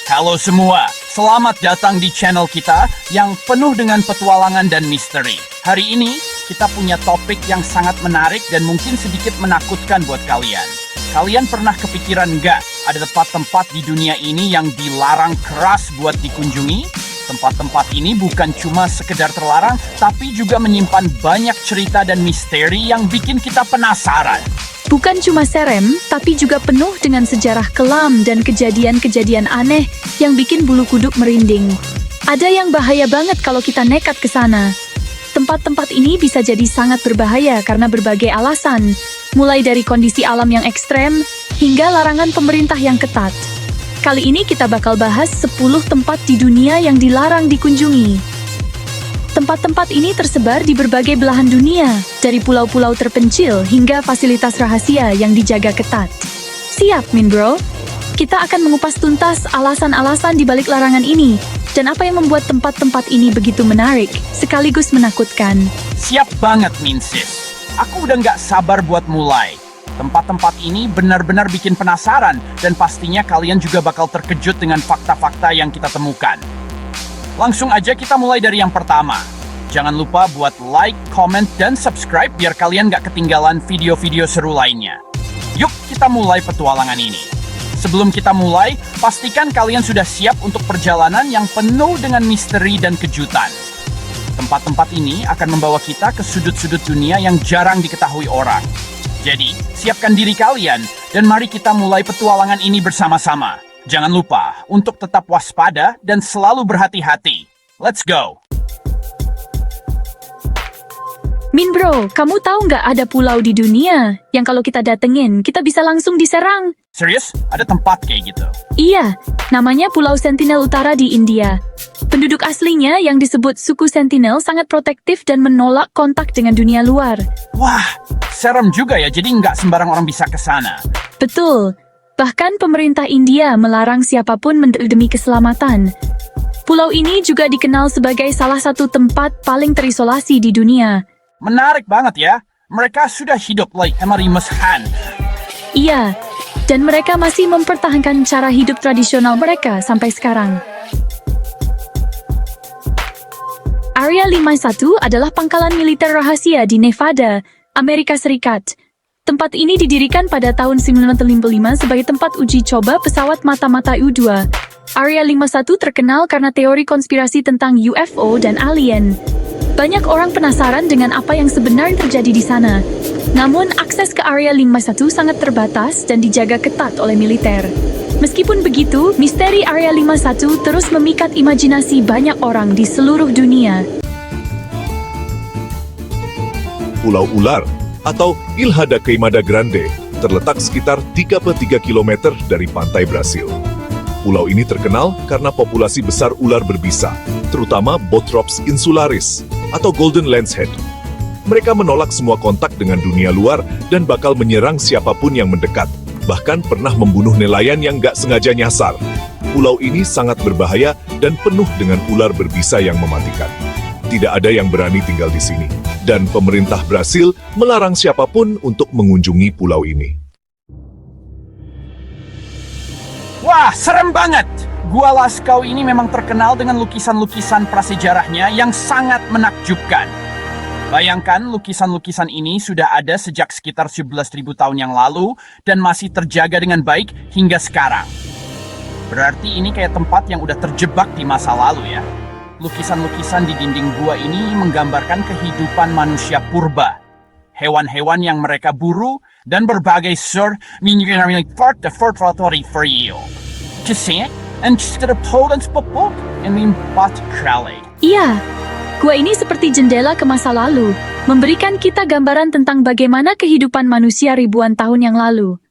Halo semua, selamat datang di channel kita yang penuh dengan petualangan dan misteri. Hari ini kita punya topik yang sangat menarik dan mungkin sedikit menakutkan buat kalian. Kalian pernah kepikiran nggak ada tempat-tempat di dunia ini yang dilarang keras buat dikunjungi? Tempat-tempat ini bukan cuma sekedar terlarang, tapi juga menyimpan banyak cerita dan misteri yang bikin kita penasaran. Bukan cuma serem, tapi juga penuh dengan sejarah kelam dan kejadian-kejadian aneh yang bikin bulu kuduk merinding. Ada yang bahaya banget kalau kita nekat ke sana. Tempat-tempat ini bisa jadi sangat berbahaya karena berbagai alasan, mulai dari kondisi alam yang ekstrem hingga larangan pemerintah yang ketat. Kali ini kita bakal bahas 10 tempat di dunia yang dilarang dikunjungi. Tempat-tempat ini tersebar di berbagai belahan dunia, dari pulau-pulau terpencil hingga fasilitas rahasia yang dijaga ketat. Siap, Min Bro? Kita akan mengupas tuntas alasan-alasan di balik larangan ini, dan apa yang membuat tempat-tempat ini begitu menarik, sekaligus menakutkan. Siap banget, Min Sis. Aku udah nggak sabar buat mulai. Tempat-tempat ini benar-benar bikin penasaran, dan pastinya kalian juga bakal terkejut dengan fakta-fakta yang kita temukan. Langsung aja kita mulai dari yang pertama. Jangan lupa buat like, comment, dan subscribe biar kalian gak ketinggalan video-video seru lainnya. Yuk kita mulai petualangan ini. Sebelum kita mulai, pastikan kalian sudah siap untuk perjalanan yang penuh dengan misteri dan kejutan. Tempat-tempat ini akan membawa kita ke sudut-sudut dunia yang jarang diketahui orang. Jadi, siapkan diri kalian, dan mari kita mulai petualangan ini bersama-sama. Jangan lupa untuk tetap waspada dan selalu berhati-hati. Let's go! Min Bro, kamu tahu nggak ada pulau di dunia yang kalau kita datengin, kita bisa langsung diserang? Serius? Ada tempat kayak gitu? Iya, namanya Pulau Sentinel Utara di India. Penduduk aslinya yang disebut suku Sentinel sangat protektif dan menolak kontak dengan dunia luar. Wah, serem juga ya, jadi nggak sembarang orang bisa ke sana. Betul. Bahkan pemerintah India melarang siapapun demi keselamatan. Pulau ini juga dikenal sebagai salah satu tempat paling terisolasi di dunia. Menarik banget ya. Mereka sudah hidup like Hemarimus Han. Iya, dan mereka masih mempertahankan cara hidup tradisional mereka sampai sekarang. Area 51 adalah pangkalan militer rahasia di Nevada, Amerika Serikat. Tempat ini didirikan pada tahun 1955 sebagai tempat uji coba pesawat mata-mata U-2. Area 51 terkenal karena teori konspirasi tentang UFO dan alien. Banyak orang penasaran dengan apa yang sebenarnya terjadi di sana. Namun, akses ke Area 51 sangat terbatas dan dijaga ketat oleh militer. Meskipun begitu, misteri Area 51 terus memikat imajinasi banyak orang di seluruh dunia. Pulau Ular atau Ilha da Queimada Grande terletak sekitar 33 km dari pantai Brasil. Pulau ini terkenal karena populasi besar ular berbisa, terutama Bothrops insularis atau Golden Lancehead. Mereka menolak semua kontak dengan dunia luar dan bakal menyerang siapapun yang mendekat, bahkan pernah membunuh nelayan yang gak sengaja nyasar. Pulau ini sangat berbahaya dan penuh dengan ular berbisa yang mematikan. Tidak ada yang berani tinggal di sini, dan pemerintah Brasil melarang siapapun untuk mengunjungi pulau ini. Wah, serem banget! Gua Lascaux ini memang terkenal dengan lukisan-lukisan prasejarahnya yang sangat menakjubkan. Bayangkan, lukisan-lukisan ini sudah ada sejak sekitar 11.000 tahun yang lalu dan masih terjaga dengan baik hingga sekarang. Berarti ini kayak tempat yang udah terjebak di masa lalu ya. Lukisan-lukisan di dinding gua ini menggambarkan kehidupan manusia purba. Hewan-hewan yang mereka buru dan berbagai sort for for you. Just see it and just the Poland's popok and impat krale. Iya, gua ini seperti jendela ke masa lalu, memberikan kita gambaran tentang bagaimana kehidupan manusia ribuan tahun yang lalu.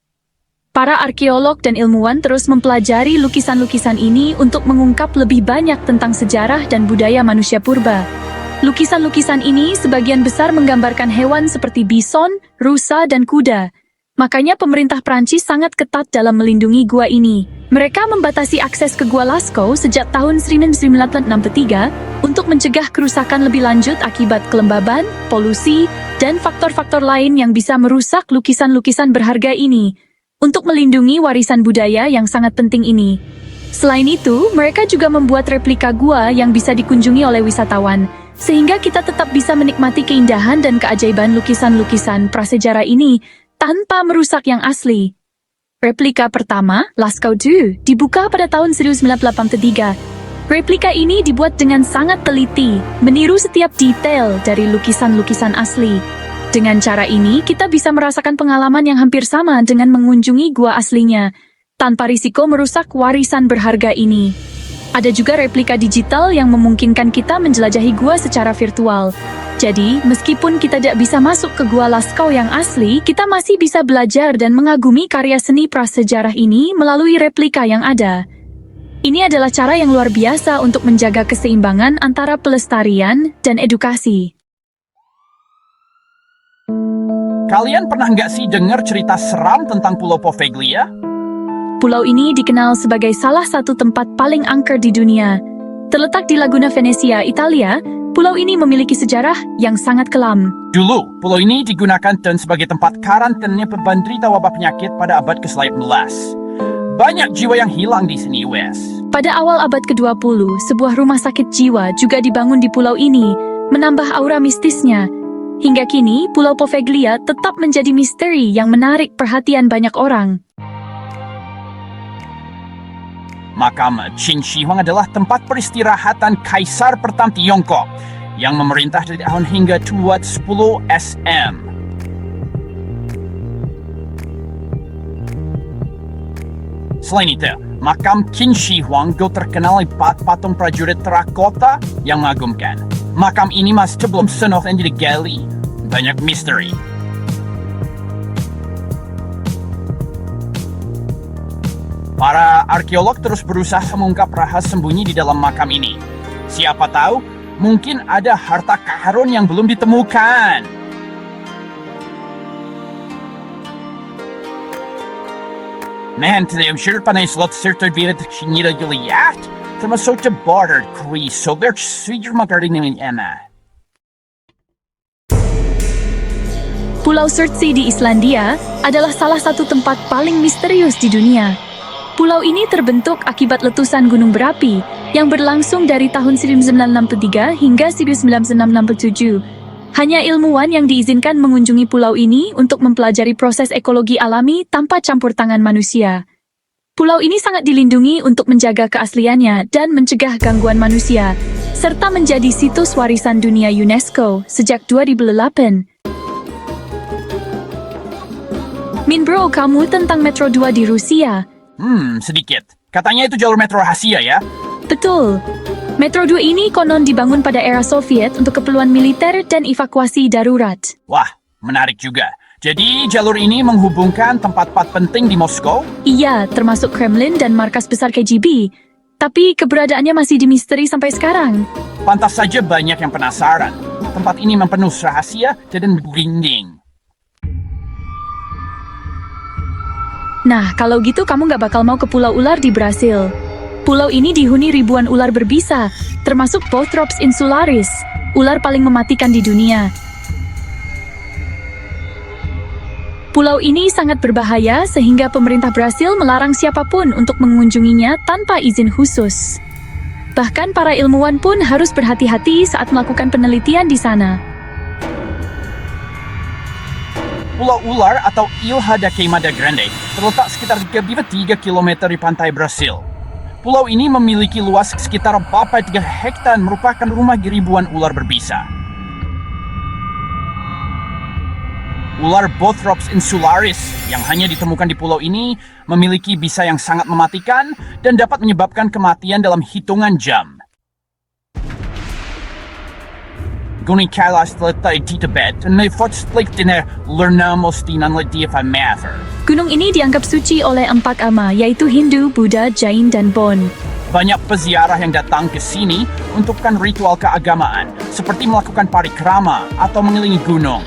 Para arkeolog dan ilmuwan terus mempelajari lukisan-lukisan ini untuk mengungkap lebih banyak tentang sejarah dan budaya manusia purba. Lukisan-lukisan ini sebagian besar menggambarkan hewan seperti bison, rusa, dan kuda. Makanya pemerintah Prancis sangat ketat dalam melindungi gua ini. Mereka membatasi akses ke Gua Lascaux sejak tahun 1963 untuk mencegah kerusakan lebih lanjut akibat kelembaban, polusi, dan faktor-faktor lain yang bisa merusak lukisan-lukisan berharga ini. Untuk melindungi warisan budaya yang sangat penting ini, Selain itu, mereka juga membuat replika gua yang bisa dikunjungi oleh wisatawan, sehingga kita tetap bisa menikmati keindahan dan keajaiban lukisan-lukisan prasejarah ini tanpa merusak yang asli. Replika pertama, Lascaux II, dibuka pada tahun 1983. Replika ini dibuat dengan sangat teliti, meniru setiap detail dari lukisan-lukisan asli. Dengan cara ini, kita bisa merasakan pengalaman yang hampir sama dengan mengunjungi gua aslinya, tanpa risiko merusak warisan berharga ini. Ada juga replika digital yang memungkinkan kita menjelajahi gua secara virtual. Jadi, meskipun kita tidak bisa masuk ke gua Lascaux yang asli, kita masih bisa belajar dan mengagumi karya seni prasejarah ini melalui replika yang ada. Ini adalah cara yang luar biasa untuk menjaga keseimbangan antara pelestarian dan edukasi. Kalian pernah nggak sih dengar cerita seram tentang Pulau Poveglia? Pulau ini dikenal sebagai salah satu tempat paling angker di dunia. Terletak di Laguna Venezia, Italia, pulau ini memiliki sejarah yang sangat kelam. Dulu, pulau ini digunakan sebagai tempat karantinanya penderita wabah penyakit pada abad ke-19. Banyak jiwa yang hilang di sini, Wes. Pada awal abad ke-20, sebuah rumah sakit jiwa juga dibangun di pulau ini, menambah aura mistisnya. Hingga kini, Pulau Poveglia tetap menjadi misteri yang menarik perhatian banyak orang. Makam Qin Shi Huang adalah tempat peristirahatan Kaisar pertama Tiongkok yang memerintah dari tahun hingga 10 SM. Selain itu, makam Qin Shi Huang juga terkenal oleh patung prajurit terakota yang mengagumkan. Makam ini masih belum penuh dan digali. Banyak misteri. Para arkeolog terus berusaha mengungkap rahasia sembunyi di dalam makam ini. Siapa tahu, mungkin ada harta karun yang belum ditemukan. Men till köpa en slott certificerat Kina Goliath termasuk till border kris så vart syr magarin Emma. Pulau Surtsey di Islandia adalah salah satu tempat paling misterius di dunia. Pulau ini terbentuk akibat letusan gunung berapi yang berlangsung dari tahun 1963 hingga 1967. Hanya ilmuwan yang diizinkan mengunjungi pulau ini untuk mempelajari proses ekologi alami tanpa campur tangan manusia. Pulau ini sangat dilindungi untuk menjaga keasliannya dan mencegah gangguan manusia, serta menjadi situs warisan dunia UNESCO sejak 2008. Minbro, kamu tentang Metro 2 di Rusia? Sedikit. Katanya itu jalur metro rahasia ya? Betul. Metro 2 ini konon dibangun pada era Soviet untuk keperluan militer dan evakuasi darurat. Wah, menarik juga. Jadi jalur ini menghubungkan tempat-tempat penting di Moskow? Iya, termasuk Kremlin dan markas besar KGB. Tapi keberadaannya masih dimisteri sampai sekarang. Pantas saja banyak yang penasaran. Tempat ini mempenuh rahasia dan merinding. Nah, kalau gitu kamu nggak bakal mau ke Pulau Ular di Brasil. Pulau ini dihuni ribuan ular berbisa, termasuk Bothrops insularis, ular paling mematikan di dunia. Pulau ini sangat berbahaya sehingga pemerintah Brasil melarang siapapun untuk mengunjunginya tanpa izin khusus. Bahkan para ilmuwan pun harus berhati-hati saat melakukan penelitian di sana. Pulau Ular atau Ilha da Queimada Grande terletak sekitar 3 km di pantai Brasil. Pulau ini memiliki luas sekitar 43 hektar merupakan rumah ribuan ular berbisa. Ular Bothrops insularis yang hanya ditemukan di pulau ini memiliki bisa yang sangat mematikan dan dapat menyebabkan kematian dalam hitungan jam. Gunung Kailas terletak di Tibet dan memiliki dengan Lernamos di Nanladia Mather. Gunung ini dianggap suci oleh 4 agama, yaitu Hindu, Buddha, Jain, dan Bon. Banyak peziarah yang datang ke sini untuk melakukan ritual keagamaan, seperti melakukan parikrama atau mengelilingi gunung.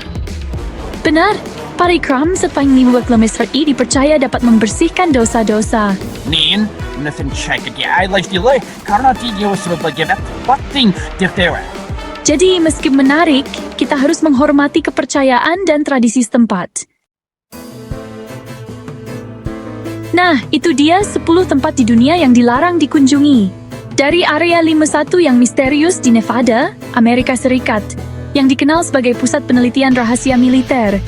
Benar, parikram sepanjang 5 km dipercaya dapat membersihkan dosa-dosa. Nin, nothing check I like delay karena dia sebagai penting diktator. Jadi, meski menarik, kita harus menghormati kepercayaan dan tradisi setempat. Nah, itu dia 10 tempat di dunia yang dilarang dikunjungi. Dari Area 51 yang misterius di Nevada, Amerika Serikat, yang dikenal sebagai pusat penelitian rahasia militer,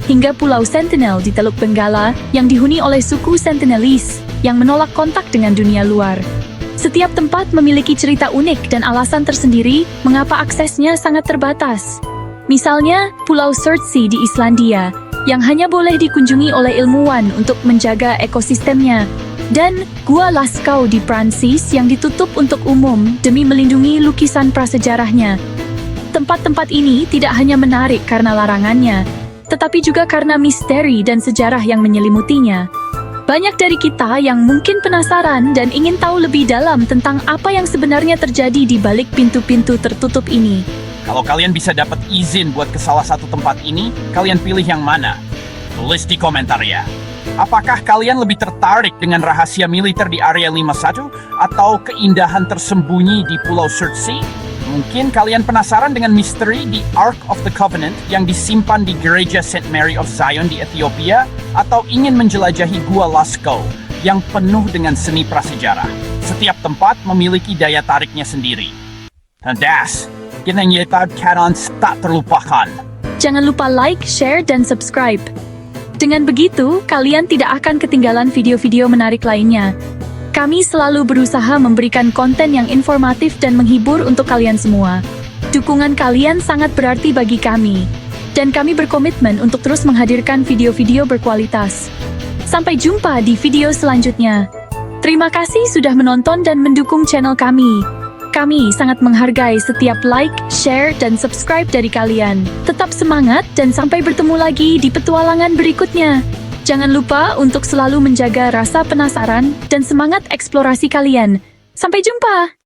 hingga Pulau Sentinel di Teluk Benggala yang dihuni oleh suku Sentinelese yang menolak kontak dengan dunia luar. Setiap tempat memiliki cerita unik dan alasan tersendiri mengapa aksesnya sangat terbatas. Misalnya, Pulau Surtsey di Islandia, yang hanya boleh dikunjungi oleh ilmuwan untuk menjaga ekosistemnya, dan Gua Lascaux di Prancis yang ditutup untuk umum demi melindungi lukisan prasejarahnya. Tempat-tempat ini tidak hanya menarik karena larangannya, tetapi juga karena misteri dan sejarah yang menyelimutinya. Banyak dari kita yang mungkin penasaran dan ingin tahu lebih dalam tentang apa yang sebenarnya terjadi di balik pintu-pintu tertutup ini. Kalau kalian bisa dapat izin buat ke salah satu tempat ini, kalian pilih yang mana? Tulis di komentar ya. Apakah kalian lebih tertarik dengan rahasia militer di Area 51 atau keindahan tersembunyi di Pulau Surtsey? Mungkin kalian penasaran dengan misteri di Ark of the Covenant yang disimpan di Gereja St. Mary of Zion di Ethiopia, atau ingin menjelajahi Gua Lascaux yang penuh dengan seni prasejarah. Setiap tempat memiliki daya tariknya sendiri. Das, kinanyetad kanan tak terlupakan. Jangan lupa like, share, dan subscribe. Dengan begitu, kalian tidak akan ketinggalan video-video menarik lainnya. Kami selalu berusaha memberikan konten yang informatif dan menghibur untuk kalian semua. Dukungan kalian sangat berarti bagi kami. Dan kami berkomitmen untuk terus menghadirkan video-video berkualitas. Sampai jumpa di video selanjutnya. Terima kasih sudah menonton dan mendukung channel kami. Kami sangat menghargai setiap like, share, dan subscribe dari kalian. Tetap semangat dan sampai bertemu lagi di petualangan berikutnya. Jangan lupa untuk selalu menjaga rasa penasaran dan semangat eksplorasi kalian. Sampai jumpa!